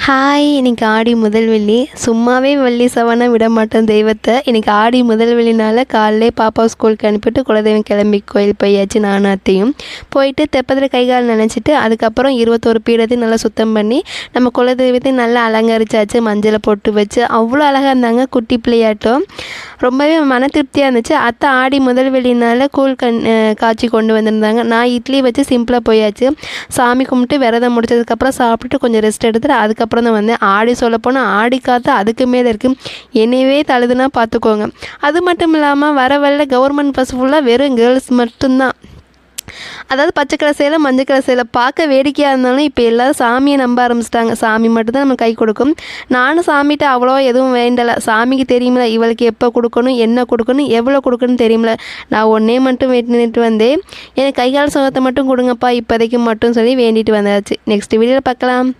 Hi! இன்னைக்கு ஆடி முதல் வெள்ளி. சும்மாவே வெள்ளி செவ்வாய்னா விட மாட்டோம் தெய்வத்த. இன்னைக்கு ஆடி முதல் வெள்ளினால காலையிலே பாப்பாவை ஸ்கூலுக்கு அனுப்பிட்டு குலதெய்வம் கிளம்பி கோயில் போயாச்சு நானும் அத்தையும். போயிட்டு தெப்பத்தில் கை கால் நனைச்சிட்டு அதுக்கப்புறம் 21 பீடத்தையும் நல்லா சுத்தம் பண்ணி நம்ம குலதெய்வத்தையும் நல்லா அலங்கரிச்சாச்சு. மஞ்சளை போட்டு வச்சு அவ்வளோ அழகாக இருந்தாங்க குட்டி பிள்ளையாட்டம். ரொம்பவே மன திருப்தியாக இருந்துச்சு. அத்தை ஆடி முதல் வெள்ளினால கூழ் காய்ச்சி கொண்டு வந்திருந்தாங்க. நான் இட்லி வச்சு சிம்பிளாக போயாச்சு. சாமி கும்பிட்டு விரதம் முடிச்சதுக்கப்புறம் சாப்பிட்டுட்டு கொஞ்சம் ரெஸ்ட் எடுத்துட்டு அதுக்கப்புறம் தான் வந்தேன். ஆடி சொல்லப்போனால் ஆடி காற்று அதுக்கு மேலே இருக்குது. என்னையவே தழுதுனா பார்த்துக்கோங்க. அது மட்டும் இல்லாமல் வர வழியில் கவர்மெண்ட் பஸ் ஃபுல்லாக வெறும் கேர்ள்ஸ் மட்டும்தான். அதாவது பச்சை கலர் சேலை மஞ்சள் கலர் சேலை பார்க்க வேடிக்கையாக இருந்தாலும் இப்போ எல்லோரும் சாமியை நம்ப ஆரம்பிச்சிட்டாங்க. சாமி மட்டும்தான் நம்ம கை கொடுக்கும். நானும் சாமிகிட்ட அவ்வளோ எதுவும் வேண்டலை. சாமிக்கு தெரியுமில்ல இவளுக்கு எப்போ கொடுக்கணும், என்ன கொடுக்கணும், எவ்வளோ கொடுக்கணும்னு தெரியுமில்ல. நான் ஒன்றே மட்டும் வேண்டிட்டு வந்தேன். எனக்கு கைகால் சுகத்தை மட்டும் கொடுங்கப்பா இப்போதைக்கு மட்டும் சொல்லி வேண்டிட்டு வந்தாச்சு. நெக்ஸ்ட் வீடியோவில் பார்க்கலாம்.